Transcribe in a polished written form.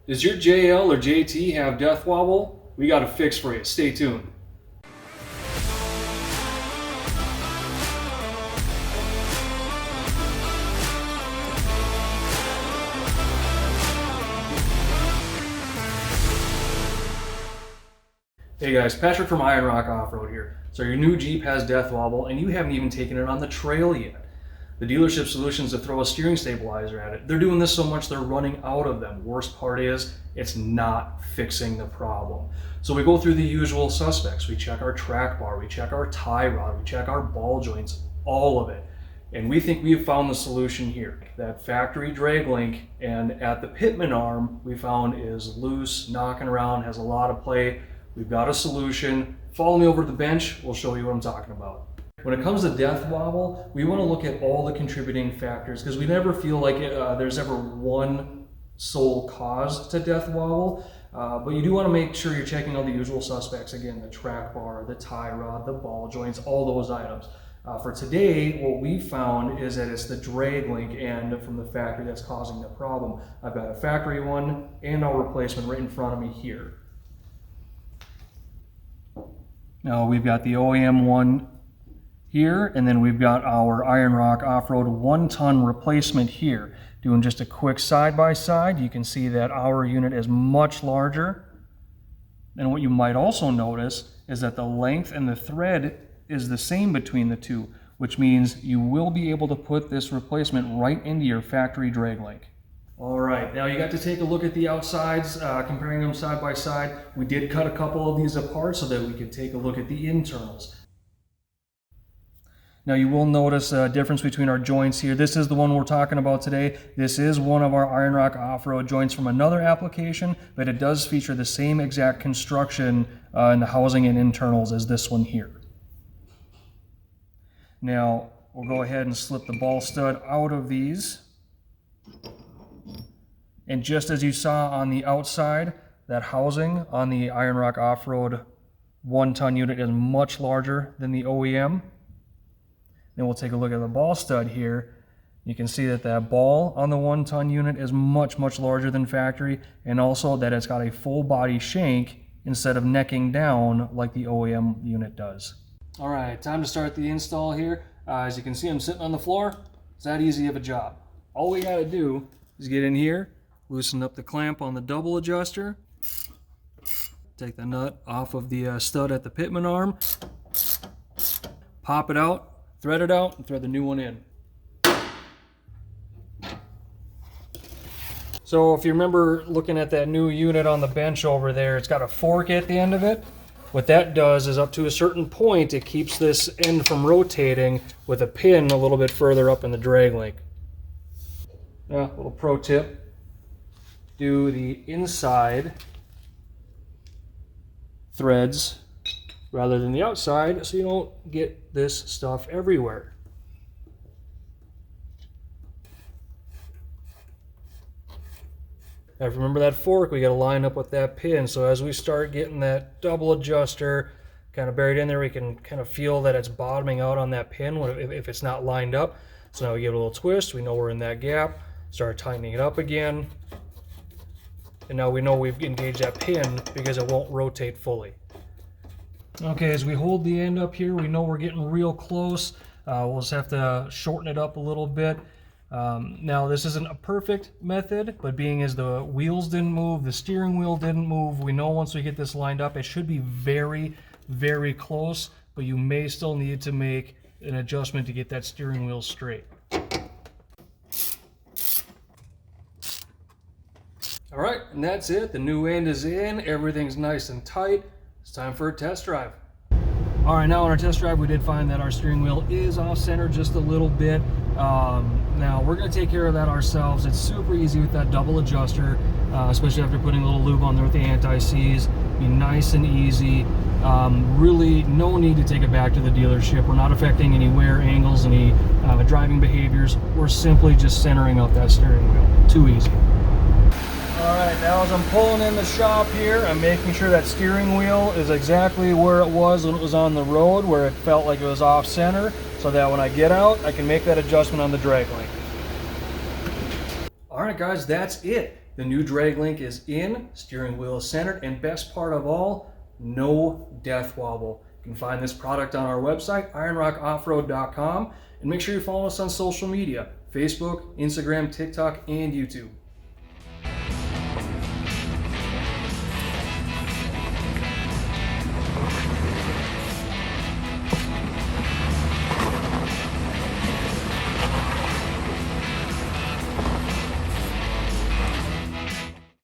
Does your JL or JT have death wobble? We got a fix for you. Stay tuned. Hey guys, Patrick from Iron Rock Off-Road here. So your new Jeep has death wobble and you haven't even taken it on the trail yet. The dealership solution is to throw a steering stabilizer at it. They're doing this so much they're running out of them. Worst part is, it's not fixing the problem. So we go through the usual suspects. We check our track bar, we check our tie rod, we check our ball joints, all of it. And we think we've found the solution here. That factory drag link and at the pitman arm we found is loose, knocking around, has a lot of play. We've got a solution. Follow me over to the bench, we'll show you what I'm talking about. When it comes to death wobble, we want to look at all the contributing factors because we never feel like there's ever one sole cause to death wobble. But you do want to make sure you're checking all the usual suspects. Again, the track bar, the tie rod, the ball joints, all those items. For today, what we found is that it's the drag link end from the factory that's causing the problem. I've got a factory one and our replacement right in front of me here. Now we've got the OEM one here, and then we've got our Iron Rock Off-Road 1-ton replacement here. Doing just a quick side-by-side, you can see that our unit is much larger. And what you might also notice is that the length and the thread is the same between the two, which means you will be able to put this replacement right into your factory drag link. All right, now you got to take a look at the outsides, comparing them side by side. We did cut a couple of these apart so that we could take a look at the internals. Now you will notice a difference between our joints here. This is the one we're talking about today. This is one of our Iron Rock Off-Road joints from another application, but it does feature the same exact construction in the housing and internals as this one here. Now we'll go ahead and slip the ball stud out of these. And just as you saw on the outside, that housing on the Iron Rock Off-Road 1-ton unit is much larger than the OEM. Then we'll take a look at the ball stud here. You can see that that ball on the 1-ton unit is much, much larger than factory, and also that it's got a full body shank instead of necking down like the OEM unit does. All right, time to start the install here. As you can see, I'm sitting on the floor. It's that easy of a job. All we gotta do is get in here, loosen up the clamp on the double adjuster, take the nut off of the stud at the pitman arm, pop it out, thread it out, and thread the new one in. So if you remember looking at that new unit on the bench over there, it's got a fork at the end of it. What that does is up to a certain point, it keeps this end from rotating with a pin a little bit further up in the drag link. Little pro tip. Do the inside threads rather than the outside so you don't get this stuff everywhere. Now if you remember that fork, we got to line up with that pin, so as we start getting that double adjuster kind of buried in there, we can kind of feel that it's bottoming out on that pin if it's not lined up. So now we give it a little twist, we know we're in that gap, start tightening it up again. And now we know we've engaged that pin because it won't rotate fully. Okay, as we hold the end up here, we know we're getting real close. We'll just have to shorten it up a little bit. Now this isn't a perfect method, but being as the wheels didn't move, the steering wheel didn't move, we know once we get this lined up, it should be very, very close, but you may still need to make an adjustment to get that steering wheel straight. All right, and that's it. The new end is in. Everything's nice and tight. It's time for a test drive. All right, now on our test drive, we did find that our steering wheel is off center just a little bit. Now we're gonna take care of that ourselves. It's super easy with that double adjuster, especially after putting a little lube on there with the anti-seize. Be nice and easy. Really no need to take it back to the dealership. We're not affecting any wear angles, any driving behaviors. We're simply just centering up that steering wheel. Too easy. All right, now as I'm pulling in the shop here, I'm making sure that steering wheel is exactly where it was when it was on the road, where it felt like it was off center, so that when I get out, I can make that adjustment on the drag link. All right, guys, that's it. The new drag link is in, steering wheel is centered, and best part of all, no death wobble. You can find this product on our website, ironrockoffroad.com, and make sure you follow us on social media, Facebook, Instagram, TikTok, and YouTube.